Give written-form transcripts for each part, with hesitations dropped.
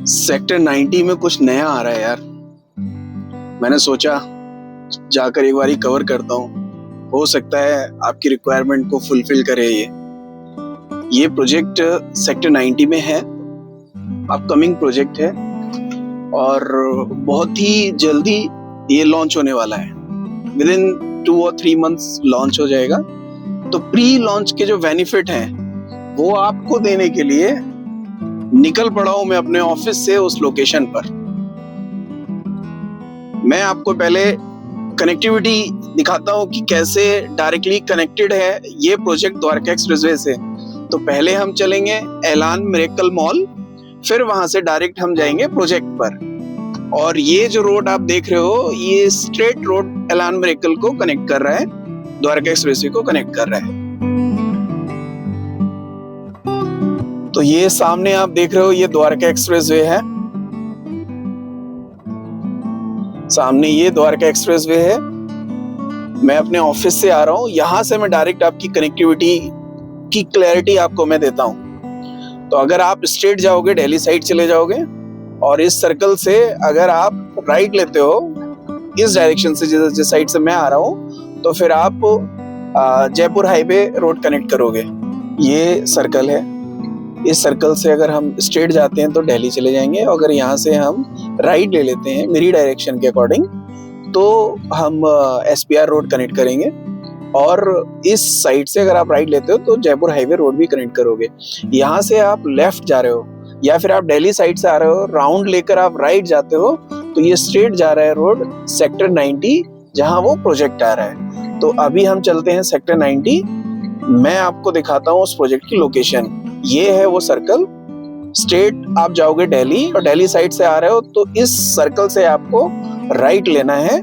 Sector 90 में कुछ नया आ रहा है यार। मैंने सोचा जाकर एक बारी कवर करता हूँ, हो सकता है आपकी रिक्वायरमेंट को फुलफिल करे। ये प्रोजेक्ट सेक्टर 90 में है, अपकमिंग प्रोजेक्ट है और बहुत ही जल्दी ये लॉन्च होने वाला है। विद इन 2 और 3 मंथ्स लॉन्च हो जाएगा। तो प्री लॉन्च के जो बेनिफिट हैं वो आपको देने के लिए निकल पड़ा हूं मैं अपने ऑफिस से उस लोकेशन पर। मैं आपको पहले कनेक्टिविटी दिखाता हूं कि कैसे डायरेक्टली कनेक्टेड है ये प्रोजेक्ट द्वारका एक्सप्रेसवे से। तो पहले हम चलेंगे एलान मिरेकल मॉल, फिर वहां से डायरेक्ट हम जाएंगे प्रोजेक्ट पर। और ये जो रोड आप देख रहे हो ये स्ट्रेट रोड एलान मिरेकल को कनेक्ट कर रहा है, द्वारका एक्सप्रेसवे को कनेक्ट कर रहा है। तो ये सामने आप देख रहे हो ये द्वारका एक्सप्रेसवे है, सामने ये द्वारका एक्सप्रेसवे है। मैं अपने ऑफिस से आ रहा हूँ, यहां से मैं डायरेक्ट आपकी कनेक्टिविटी की क्लैरिटी आपको मैं देता हूँ। तो अगर आप स्ट्रेट जाओगे दिल्ली साइड चले जाओगे और इस सर्कल से अगर आप राइट लेते हो इस डायरेक्शन से जिस साइड से मैं आ रहा हूँ तो फिर आप जयपुर हाईवे रोड कनेक्ट करोगे। ये सर्कल है, इस सर्कल से अगर हम स्ट्रेट जाते हैं तो दिल्ली चले जाएंगे। और अगर यहाँ से हम राइट ले लेते हैं मेरी डायरेक्शन के अकॉर्डिंग तो हम SPR रोड कनेक्ट करेंगे। और इस साइड से अगर आप राइट लेते हो तो जयपुर हाईवे रोड भी कनेक्ट करोगे। यहाँ से आप लेफ्ट जा रहे हो या फिर आप दिल्ली साइड से आ रहे हो, राउंड लेकर आप राइट जाते हो तो ये स्ट्रेट जा रहा है रोड सेक्टर 90 जहाँ वो प्रोजेक्ट आ रहा है। तो अभी हम चलते हैं सेक्टर 90, मैं आपको दिखाता हूँ उस प्रोजेक्ट की लोकेशन। ये है वो सर्कल, स्ट्रेट आप जाओगे दिल्ली और दिल्ली साइड से आ रहे हो तो इस सर्कल से आपको राइट लेना है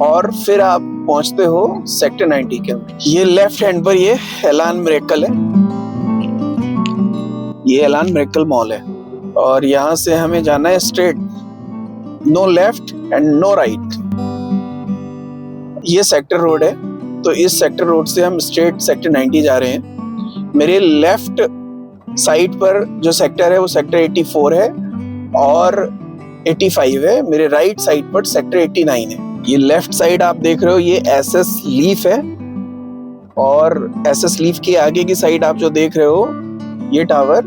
और फिर आप पहुंचते हो सेक्टर 90 के अंदर। ये लेफ्ट हैंड पर ये एलान मिरेकल है, ये एलान मिरेकल मॉल है और यहाँ से हमें जाना है straight, no left and no right. ये सेक्टर रोड है तो इस सेक्टर रोड से हम स्ट्रेट सेक्टर 90 जा रहे हैं। मेरे लेफ्ट साइड पर जो सेक्टर है वो सेक्टर 84 है और 85 है। मेरे राइट साइड पर सेक्टर 89 है। ये लेफ्ट साइड आप देख रहे हो ये SS लीफ है और SS लीफ के आगे की साइड आप जो देख रहे हो ये टावर,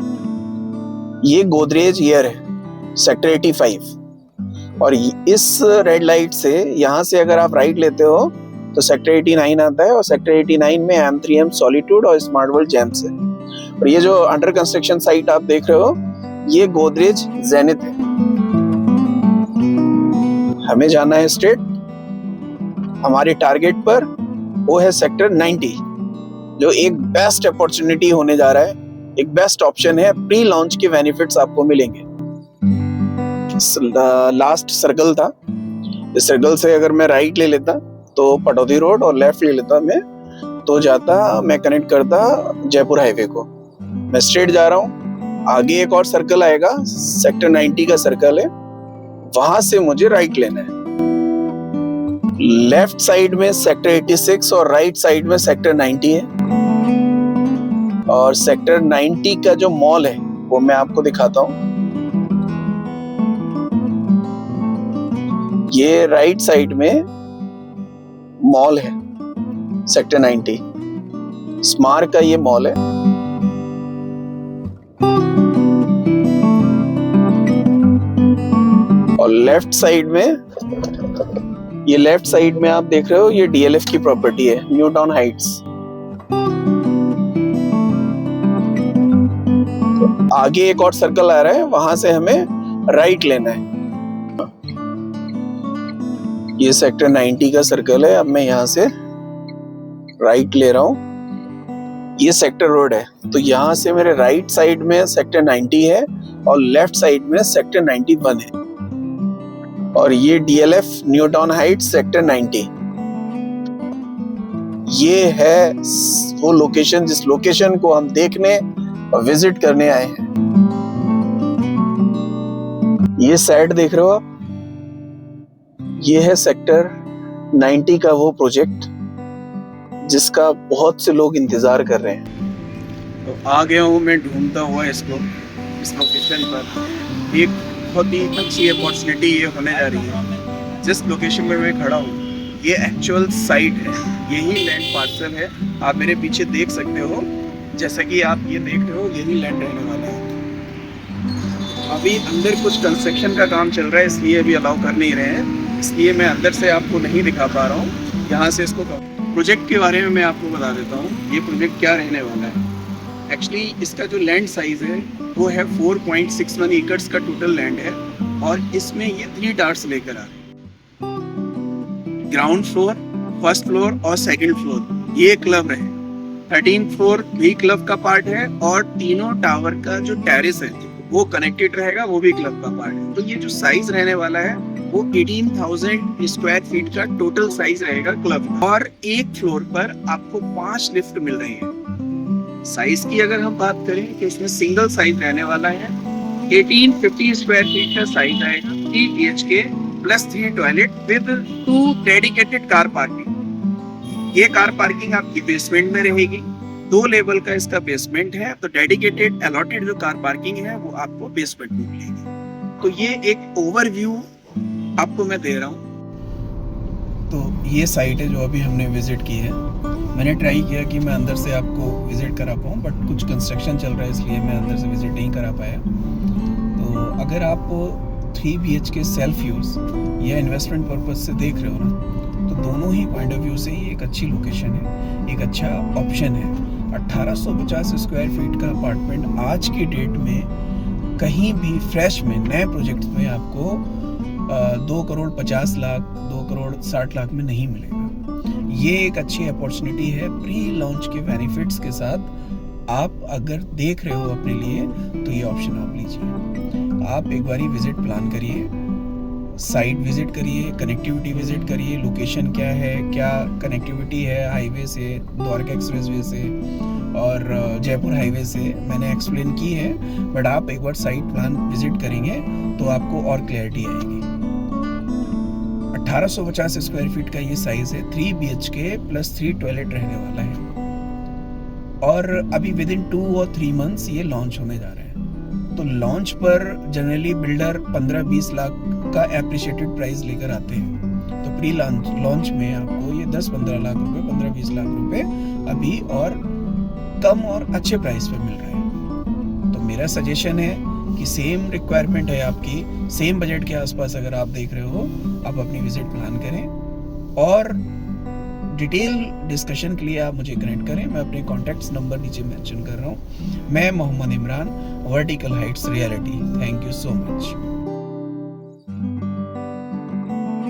ये गोदरेज ईयर है सेक्टर 85। और इस रेड लाइट से यहाँ से अगर आप राइट लेते हो तो सेक्टर 89 आता है और सेक्टर 89 में M3M सॉलिट्यूड और स्मार्ट वर्ल्ड जेम्स है। और ये जो अंडर कंस्ट्रक्शन साइट आप देख रहे हो ये गोदरेज जेनिथ है। हमें जाना है स्ट्रेट हमारे टारगेट पर, वो है सेक्टर 90 जो एक बेस्ट अपॉर्चुनिटी होने जा रहा है, एक बेस्ट ऑप्शन है। प्री लॉन्च के बेनिफिट्स आपको मिलेंगे। लास्ट सर्कल था, इस सर्कल से अगर मैं राइट ले लेता तो पटौदी रोड और लेफ्ट ले लेता मैं तो जाता, मैं कनेक्ट करता जयपुर हाईवे को। मैं स्ट्रेट जा रहा हूँ, आगे एक और सर्कल आएगा सेक्टर 90 का सर्कल है, वहां से मुझे राइट लेना है। लेफ्ट साइड में सेक्टर 86 और राइट साइड में सेक्टर 90 है। और सेक्टर 90 का जो मॉल है वो मैं आपको दिखाता हूँ। ये राइट साइड में मॉल है सेक्टर 90, स्मार्ट का ये मॉल है। और लेफ्ट साइड में, ये लेफ्ट साइड में आप देख रहे हो ये DLF की प्रॉपर्टी है, न्यू टाउन हाइट्स। तो आगे एक और सर्कल आ रहा है, वहां से हमें राइट लेना है। ये सेक्टर 90 का सर्कल है, अब मैं यहाँ से राइट ले रहा हूँ। ये सेक्टर रोड है तो यहाँ से मेरे राइट साइड में सेक्टर 90 है और लेफ्ट साइड में सेक्टर 91 है। और ये DLF new town Heights sector 90, ये है वो लोकेशन जिस लोकेशन को हम देखने और विजिट करने आए हैं। ये साइड देख रहे हो आप, ये है सेक्टर 90 का वो प्रोजेक्ट जिसका बहुत से लोग इंतजार कर रहे हैं। तो आ गया हूँ मैं ढूंढता हुआ इसको, इस लोकेशन पर। एक बहुत ही अच्छी अपॉर्चुनिटी ये होने जा रही है। जिस लोकेशन में मैं खड़ा हूँ ये एक्चुअल साइट है, यही लैंड पार्सल है। आप मेरे पीछे देख सकते हो, जैसा कि आप ये देख रहे हो, यही लैंड रहने वाला है। अभी अंदर कुछ कंस्ट्रक्शन का काम चल रहा है, इसलिए अभी अलाउ कर नहीं रहे हैं, इसलिए मैं अंदर से आपको नहीं दिखा पा रहा हूँ। यहाँ से इसको प्रोजेक्ट के बारे में मैं आपको बता देता हूँ, ये प्रोजेक्ट क्या रहने वाला है। एक्चुअली इसका जो लैंड साइज है वो है 4.61 एकर्स का टोटल लैंड है, और इसमें ये 3 टावर्स लेकर आ रहे हैं। ग्राउंड फ्लोर, फर्स्ट फ्लोर और सेकंड फ्लोर ये क्लब है। 13th फ्लोर भी क्लब का पार्ट है, और तीनों टावर का जो टेरेस है वो कनेक्टेड रहेगा, वो भी क्लब का पार्ट है। तो ये जो साइज रहने वाला है वो 18,000 स्क्वायर फीट का टोटल साइज रहेगा क्लब का। और एक फ्लोर पर आपको 5 लिफ्ट मिल रही है। साइज की अगर हम बात करें कि इसमें सिंगल साइज रहने वाला है, 1850 स्क्वायर फीट का साइज आएगा, 3 BHK plus 3 toilet with 2 dedicated car parking. ये कार पार्किंग आपकी बेसमेंट में रहेगी, 2 लेवल का इसका बेसमेंट है, तो डेडिकेटेड अलॉटेड जो कार पार्किंग है वो आपको बेसमेंट में मिलेगी। तो ये एक ओवरव्यू आपको मैं दे रहा हूँ। तो ये साइट है जो अभी हमने विजिट की है। मैंने ट्राई किया कि मैं अंदर से आपको विजिट करा पाऊँ, बट कुछ कंस्ट्रक्शन चल रहा है इसलिए मैं अंदर से विजिट नहीं करा पाया। तो अगर आप 3 BHK सेल्फ यूज़ या इन्वेस्टमेंट पर्पज से देख रहे हो ना, तो दोनों ही पॉइंट ऑफ व्यू से ये एक अच्छी लोकेशन है, एक अच्छा ऑप्शन है। 1850 स्क्वायर फीट का अपार्टमेंट आज की डेट में कहीं भी फ्रेश में नए प्रोजेक्ट में आपको 2 करोड़ 50 लाख 2 करोड़ 60 लाख में नहीं मिलेगा। ये एक अच्छी अपॉर्चुनिटी है प्री लॉन्च के बेनिफिट्स के साथ। आप अगर देख रहे हो अपने लिए तो ये ऑप्शन आप लीजिए। आप एक बारी विजिट प्लान करिए, साइट विजिट करिए, कनेक्टिविटी विजिट करिए, लोकेशन क्या है, क्या कनेक्टिविटी है हाईवे से, द्वारका एक्सप्रेसवे से और जयपुर हाईवे से, मैंने एक्सप्लेन की है। बट आप एक बार साइट प्लान विजिट करेंगे तो आपको और क्लैरिटी आएगी। 1850 स्क्वायर फीट का ये साइज है, 3 BHK प्लस 3 टॉयलेट रहने वाला है, और अभी विद इन 2 और 3 मंथ्स ये लॉन्च होने जा रहे हैं। तो लॉन्च पर जनरली बिल्डर 15-20 लाख का एप्रिशिएटेड प्राइस लेकर आते हैं, तो प्री लॉन्च में आपको ये 10-15 लाख रुपए, 15-20 लाख रुपए अभी और कम और अच्छे प्राइस पे मिल रहे हैं। तो मेरा सजेशन है कि सेम रिक्वायरमेंट है आपकी, सेम बजट के आसपास अगर आप देख रहे हो, आप अपनी विजिट प्लान करें, और डिटेल डिस्कशन के लिए आप मुझे कनेक्ट करें। मैं अपने कॉन्टैक्ट्स नंबर नीचे मेंशन कर रहा हूँ। मैं Mohammad Imran, vertical heights reality. Thank you so much.